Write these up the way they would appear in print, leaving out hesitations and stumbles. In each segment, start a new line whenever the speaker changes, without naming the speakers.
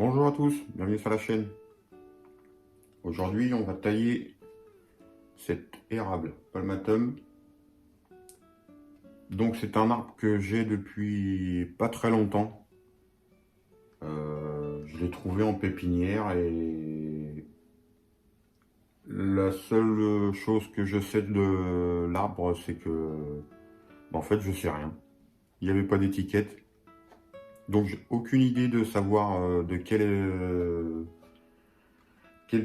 Bonjour à tous, bienvenue sur la chaîne. Aujourd'hui, on va tailler cet érable palmatum. Donc, c'est un arbre que j'ai depuis pas très longtemps. Je l'ai trouvé en pépinière et la seule chose que je sais de l'arbre, c'est que, en fait, je sais rien. Il n'y avait pas d'étiquette. Donc, j'ai aucune idée de savoir de quel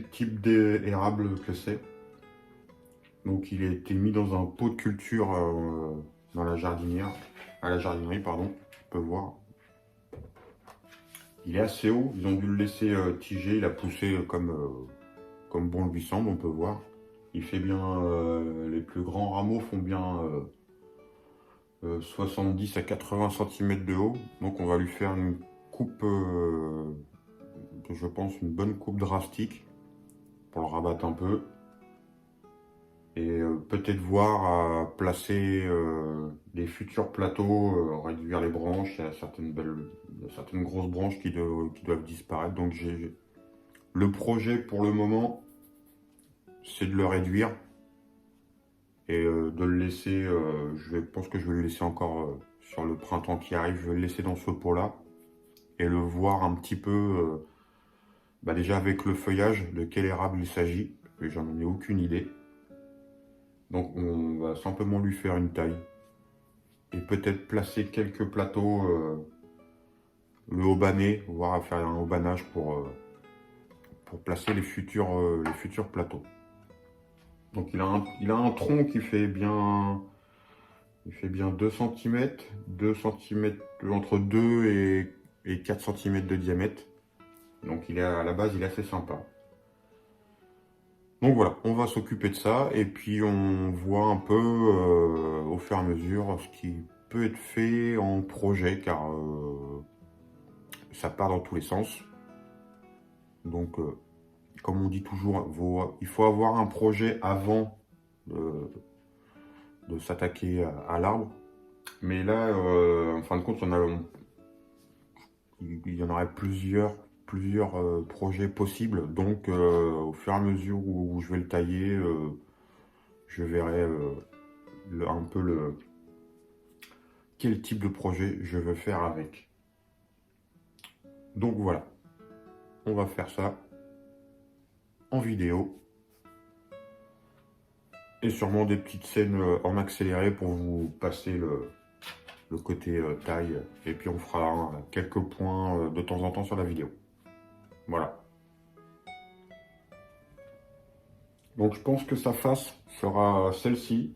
type d'érable que c'est. Donc il a été mis dans un pot de culture dans la jardinière, à la jardinerie, pardon, on peut voir. Il est assez haut, ils ont dû le laisser tiger, il a poussé comme bon lui semble, on peut voir. Il fait bien, les plus grands rameaux font bien 70 à 80 cm de haut. Donc on va lui faire une coupe, je pense une bonne coupe drastique pour le rabattre un peu. Et peut-être voir à placer des futurs plateaux, réduire les branches. Il y a certaines grosses branches qui doivent disparaître. Donc le projet pour le moment, c'est de le réduire et de le laisser. Je pense que je vais le laisser encore sur le printemps qui arrive. Je vais le laisser dans ce pot-là et le voir un petit peu. Déjà avec le feuillage, de quel érable il s'agit. J'en ai aucune idée. Donc on va simplement lui faire une taille. Et peut-être placer quelques plateaux, le haubané, voire faire un haubanage pour placer les futurs plateaux. Donc il a un tronc qui fait bien, il fait bien 2 cm, 2 cm, entre 2 et 4 cm de diamètre. Donc à la base il est assez sympa. Donc voilà, on va s'occuper de ça et puis on voit un peu au fur et à mesure ce qui peut être fait en projet car ça part dans tous les sens. Donc, comme on dit toujours, il faut avoir un projet avant de s'attaquer à l'arbre. Mais là, en fin de compte, il y en aurait plusieurs projets possibles. Donc, au fur et à mesure où je vais le tailler, je verrai un peu quel type de projet je veux faire avec. Donc voilà, on va faire ça en vidéo. Et sûrement des petites scènes en accéléré pour vous passer le côté taille. Et puis on fera quelques points de temps en temps sur la vidéo. Voilà. Donc je pense que sa face sera celle-ci.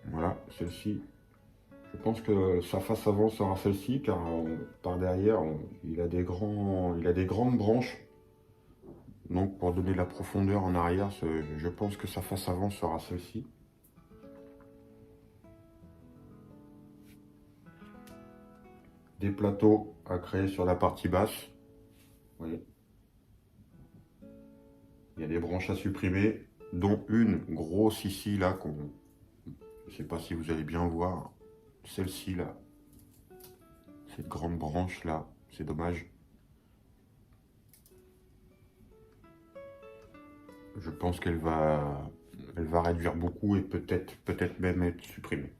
Voilà, celle-ci. Je pense que sa face avant sera celle-ci car par derrière, il a des grandes branches. Donc pour donner de la profondeur en arrière, je pense que sa face avant sera celle-ci. Des plateaux à créer sur la partie basse. Vous voyez. Il y a des branches à supprimer, dont une grosse ici, là, je ne sais pas si vous allez bien voir. Celle-ci, là. Cette grande branche, là. C'est dommage. Je pense elle va réduire beaucoup et peut-être même être supprimée.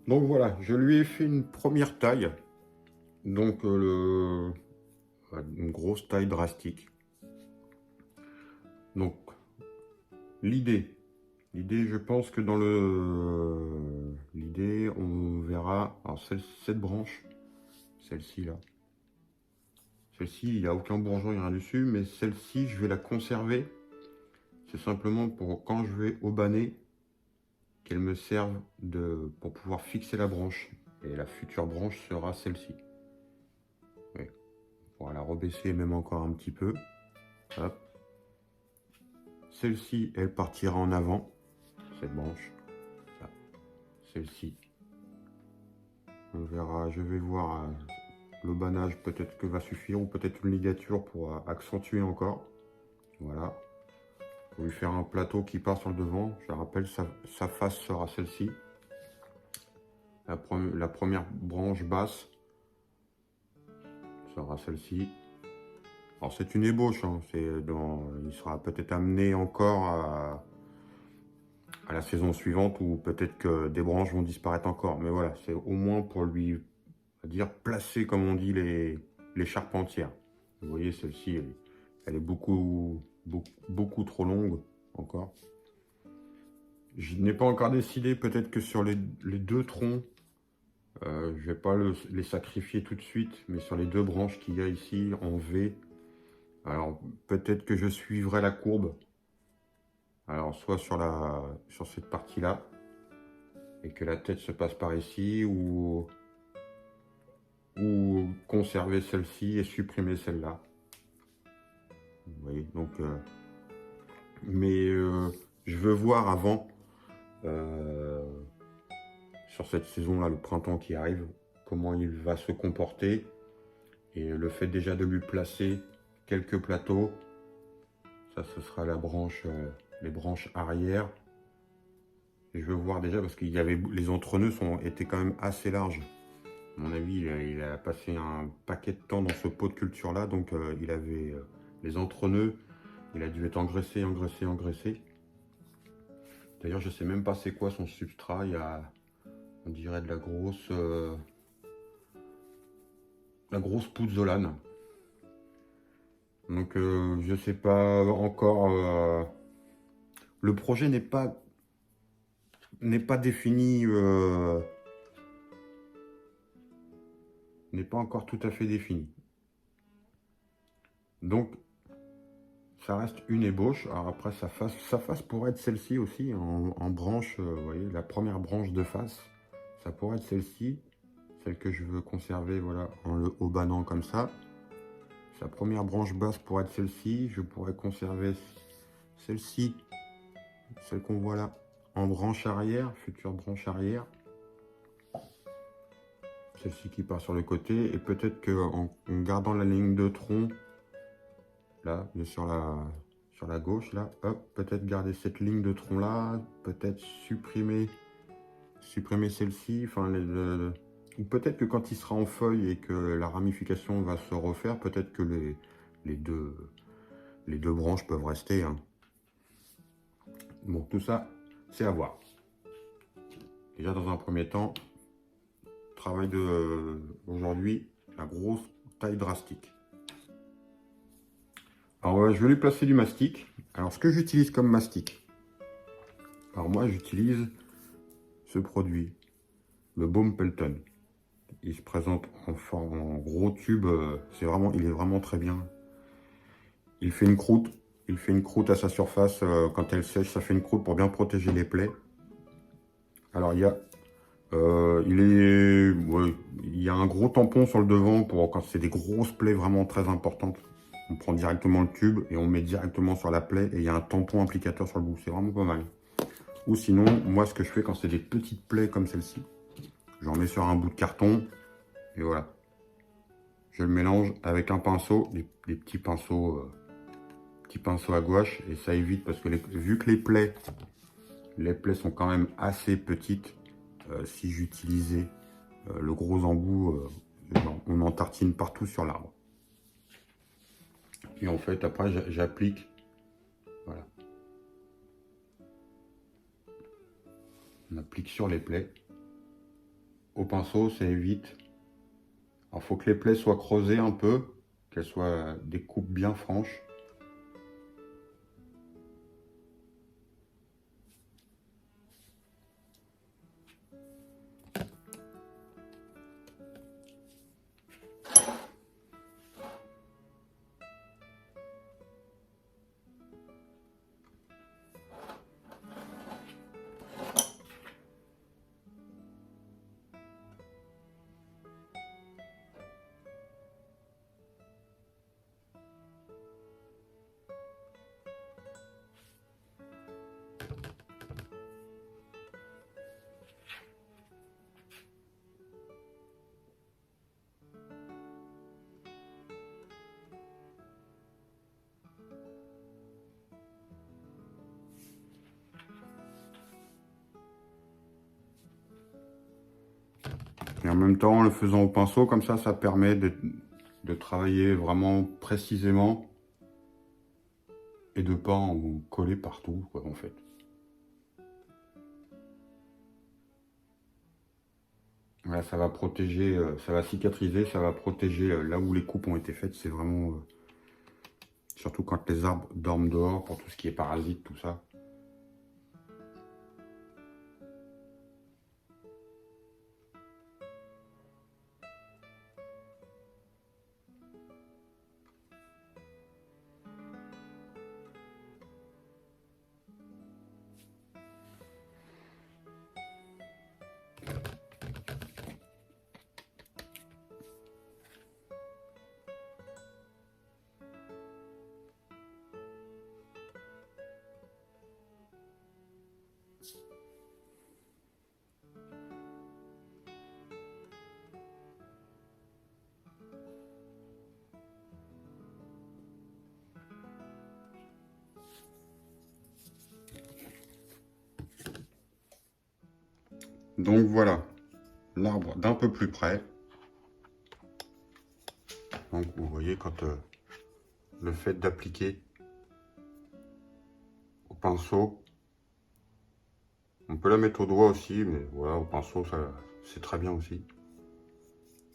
Donc voilà, je lui ai fait une première taille. Donc une grosse taille drastique. Donc l'idée, je pense que dans l'idée, on verra. Alors cette branche, celle-ci là. Celle-ci, il n'y a aucun bourgeon, il n'y a rien dessus, mais celle-ci, je vais la conserver. C'est simplement pour quand je vais aubaner, qu'elle me serve pour pouvoir fixer la branche. Et la future branche sera celle-ci. Oui. On pourra la rebaisser même encore un petit peu. Hop. Celle-ci, elle partira en avant, cette branche. Celle-ci. On verra, je vais voir l'aubanage peut-être que va suffire, ou peut-être une ligature pour accentuer encore. Voilà. Pour lui faire un plateau qui part sur le devant. Je rappelle, sa face sera celle-ci. La première branche basse sera celle-ci. Alors c'est une ébauche, hein. Il sera peut-être amené encore à la saison suivante, ou peut-être que des branches vont disparaître encore. Mais voilà, c'est au moins pour lui, on va dire, placer, comme on dit, les charpentières. Vous voyez, celle-ci, elle est beaucoup trop longue encore. Je n'ai pas encore décidé, peut-être que sur les deux troncs, je ne vais pas les sacrifier tout de suite, mais sur les deux branches qu'il y a ici en V, alors peut-être que je suivrai la courbe. Alors soit sur cette partie-là, et que la tête se passe par ici, ou conserver celle-ci et supprimer celle-là. Vous voyez, donc... je veux voir avant, sur cette saison-là, le printemps qui arrive, comment il va se comporter. Et le fait déjà de lui placer quelques plateaux, ça ce sera les branches arrière. Et je veux voir déjà, parce qu'il y avait les entrenoeuds étaient quand même assez larges. À mon avis, il a passé un paquet de temps dans ce pot de culture là, donc il avait les entrenoeuds, il a dû être engraissé. D'ailleurs, je sais même pas c'est quoi son substrat. Il y a, on dirait de la grosse pouzzolane. Donc je sais pas encore. Le projet n'est pas défini, n'est pas encore tout à fait défini. Donc ça reste une ébauche. Alors après, sa face pourrait être celle-ci aussi, en branche. Vous voyez, la première branche de face, ça pourrait être celle-ci, celle que je veux conserver, voilà, en le haubanant comme ça. Sa première branche basse pourrait être celle-ci. Je pourrais conserver celle-ci, celle qu'on voit là, en branche arrière, future branche arrière. Celle-ci qui part sur le côté. Et peut-être qu'en gardant la ligne de tronc, là, sur la gauche, là, hop, peut-être garder cette ligne de tronc là, peut-être supprimer celle-ci, enfin, ou peut-être que quand il sera en feuille et que la ramification va se refaire, peut-être que les deux branches peuvent rester, hein. Bon, tout ça, c'est à voir. Déjà, dans un premier temps, travail aujourd'hui, la grosse taille drastique. Alors, je vais lui placer du mastic. Alors, ce que j'utilise comme mastic, alors moi, j'utilise ce produit, le Baume Pelton. Il se présente en gros tube. Il est vraiment très bien. Il fait une croûte à sa surface. Quand elle sèche, ça fait une croûte pour bien protéger les plaies. Alors, il y a un gros tampon sur le devant pour quand c'est des grosses plaies vraiment très importantes. On prend directement le tube et on met directement sur la plaie, et il y a un tampon applicateur sur le bout. C'est vraiment pas mal. Ou sinon, moi, ce que je fais quand c'est des petites plaies comme celle-ci, j'en mets sur un bout de carton et voilà. Je le mélange avec un pinceau, des petits pinceaux à gouache, et ça évite, parce que vu que les plaies sont quand même assez petites, si j'utilisais le gros embout, on en tartine partout sur l'arbre. Et en fait, après, j'applique, voilà. On applique sur les plaies. au pinceau, ça évite. Alors, faut que les plaies soient creusées un peu, qu'elles soient des coupes bien franches. Et en même temps, en le faisant au pinceau, comme ça permet de travailler vraiment précisément et de pas en coller partout, quoi, en fait. Voilà, ça va protéger, ça va cicatriser, ça va protéger là où les coupes ont été faites. C'est vraiment, surtout quand les arbres dorment dehors, pour tout ce qui est parasites, tout ça. Donc voilà, l'arbre d'un peu plus près. Donc vous voyez quand le fait d'appliquer au pinceau, on peut la mettre au doigt aussi, mais voilà, au pinceau, c'est très bien aussi.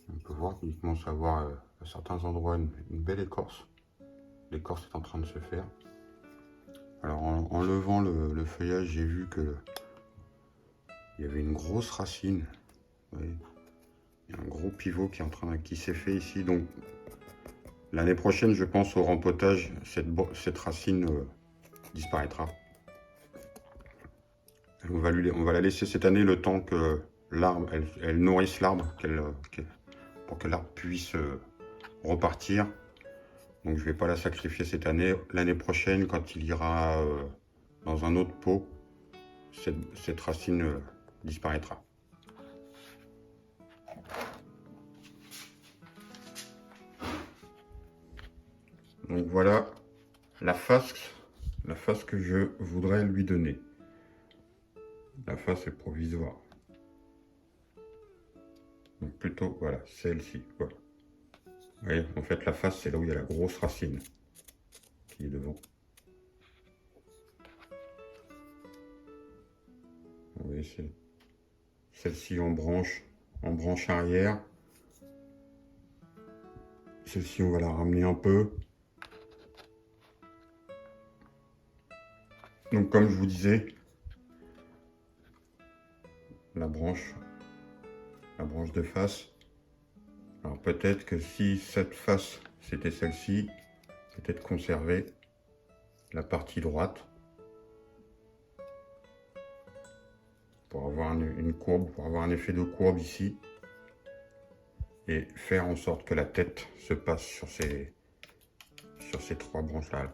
On peut voir qu'il commence à avoir à certains endroits une belle écorce. L'écorce est en train de se faire. Alors en levant le feuillage, j'ai vu que il y avait une grosse racine. Vous voyez, il y a un gros pivot qui s'est fait ici. Donc l'année prochaine, je pense au rempotage, cette racine disparaîtra. On va la laisser cette année le temps que l'arbre, elle nourrisse l'arbre, pour que l'arbre puisse repartir. Donc je ne vais pas la sacrifier cette année. L'année prochaine, quand il ira dans un autre pot, cette racine disparaîtra. Donc voilà la face que je voudrais lui donner. La face est provisoire. Donc plutôt, voilà, celle-ci. Voilà. Vous voyez, en fait, la face, c'est là où il y a la grosse racine qui est devant. Vous voyez, c'est celle-ci en branche arrière. Celle-ci, on va la ramener un peu. Donc, comme je vous disais, la branche de face. Alors, peut-être que si cette face, c'était celle-ci, peut-être conserver la partie droite pour avoir une courbe, pour avoir un effet de courbe ici. Et faire en sorte que la tête se passe sur ces trois branches-là.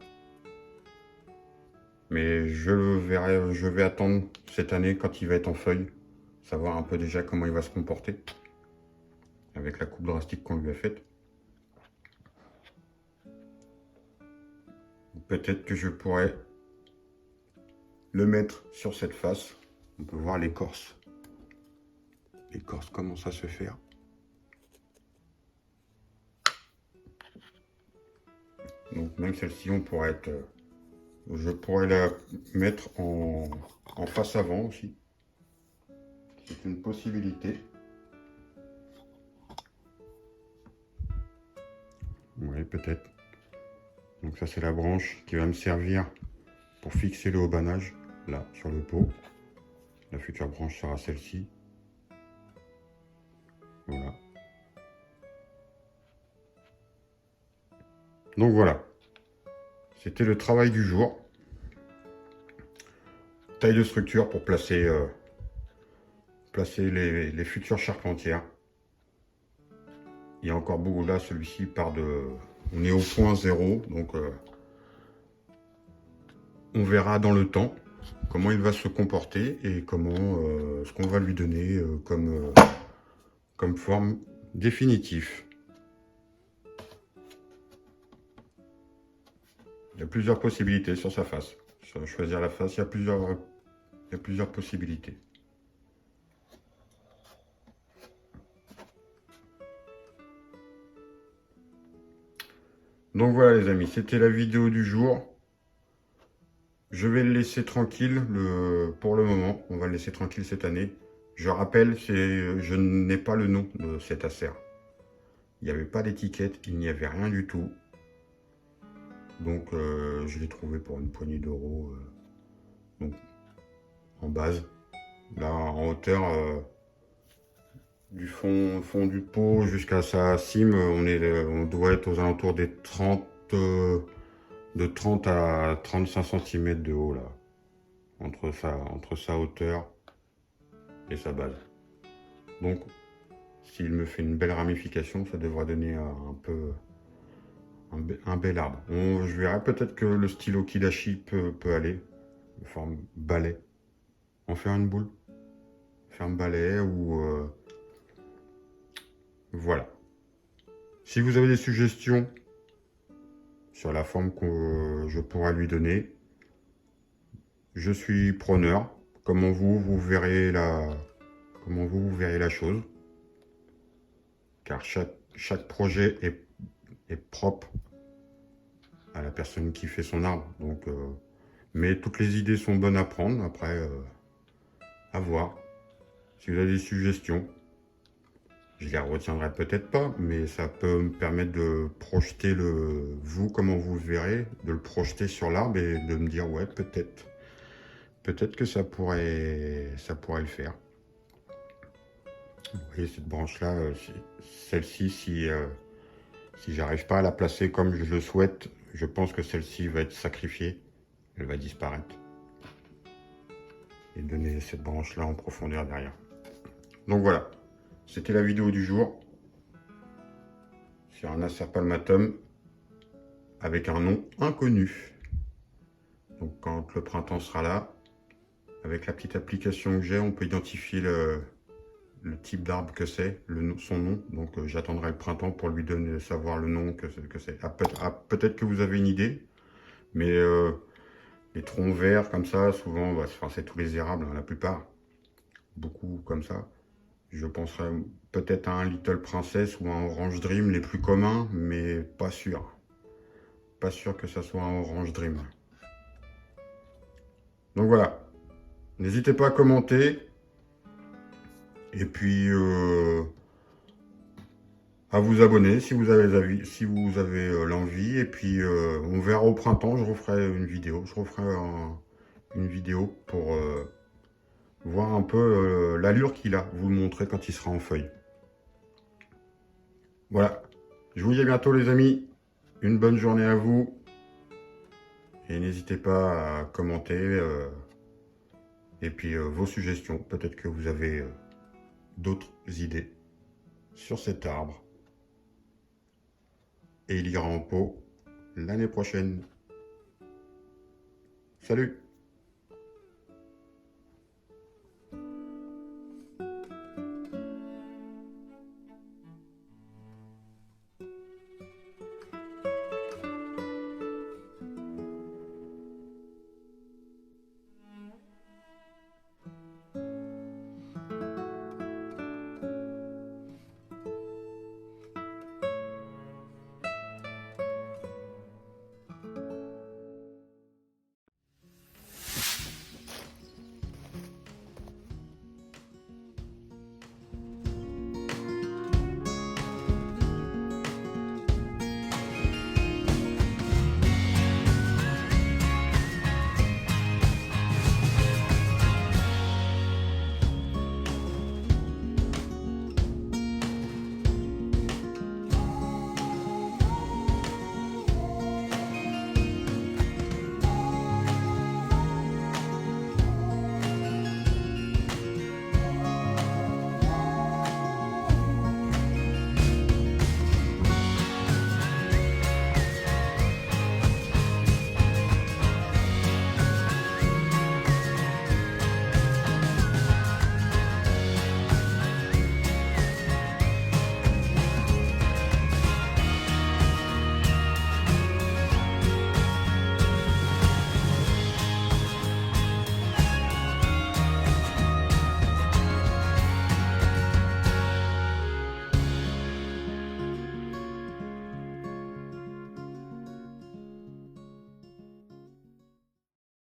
Mais je vais attendre cette année quand il va être en feuille, savoir un peu déjà comment il va se comporter avec la coupe drastique qu'on lui a faite. Peut-être que je pourrais le mettre sur cette face. On peut voir l'écorce. L'écorce commence à se faire. Donc même celle-ci, je pourrais la mettre en face avant aussi. C'est une possibilité. peut-être. Donc ça c'est la branche qui va me servir pour fixer le haubanage, là, sur le pot. La future branche sera celle-ci. Voilà. Donc voilà. C'était le travail du jour. Taille de structure pour placer, les futures charpentières. Il y a encore beaucoup là, celui-ci part de... On est au point 0, donc on verra dans le temps comment il va se comporter et comment ce qu'on va lui donner comme forme définitive. Il y a plusieurs possibilités sur sa face. Sur choisir la face, il y a plusieurs possibilités. Donc voilà les amis, c'était la vidéo du jour. Je vais le laisser tranquille pour le moment. On va le laisser tranquille cette année. Je rappelle, je n'ai pas le nom de cet Acer. Il n'y avait pas d'étiquette, il n'y avait rien du tout. Donc je l'ai trouvé pour une poignée d'euros. Donc en base. Là en hauteur du fond du pot jusqu'à sa cime, on doit être aux alentours des 30 à 35 cm de haut là. Entre sa hauteur et sa base. Donc s'il me fait une belle ramification, ça devrait donner un bel arbre. Je verrai peut-être que le stylo Kidashi peut aller, de forme balai. En faire une boule, faire un balai ou voilà. Si vous avez des suggestions sur la forme que je pourrais lui donner, je suis preneur. Comment vous verrez la chose, car chaque projet est propre à la personne qui fait son arbre. Donc, mais toutes les idées sont bonnes à prendre. Après, à voir. Si vous avez des suggestions, je les retiendrai peut-être pas, mais ça peut me permettre de projeter comment vous le verrez, de le projeter sur l'arbre et de me dire ouais, peut-être que ça pourrait le faire. Vous voyez cette branche là, celle-ci, si j'arrive pas à la placer comme je le souhaite, je pense que celle-ci va être sacrifiée, elle va disparaître et donner cette branche là en profondeur derrière. Donc voilà, c'était la vidéo du jour sur un Acer Palmatum avec un nom inconnu. Donc quand le printemps sera là, avec la petite application que j'ai, on peut identifier le type d'arbre que c'est, son nom. Donc j'attendrai le printemps pour lui donner, savoir le nom que c'est. Peut-être que vous avez une idée, mais les troncs verts comme ça, souvent, c'est tous les érables, hein, la plupart, beaucoup comme ça. Je penserais peut-être à un Little Princess ou un Orange Dream, les plus communs, mais pas sûr. Pas sûr que ça soit un Orange Dream. Donc voilà, n'hésitez pas à commenter. Et puis à vous abonner si vous avez l'envie. Et puis on verra au printemps, je referai une vidéo. Je referai une vidéo pour voir un peu l'allure qu'il a, vous le montrer quand il sera en feuille. Voilà, je vous dis à bientôt les amis. Une bonne journée à vous. Et n'hésitez pas à commenter. Et puis vos suggestions. Peut-être que vous avez d'autres idées sur cet arbre. Et il ira en pot l'année prochaine. Salut!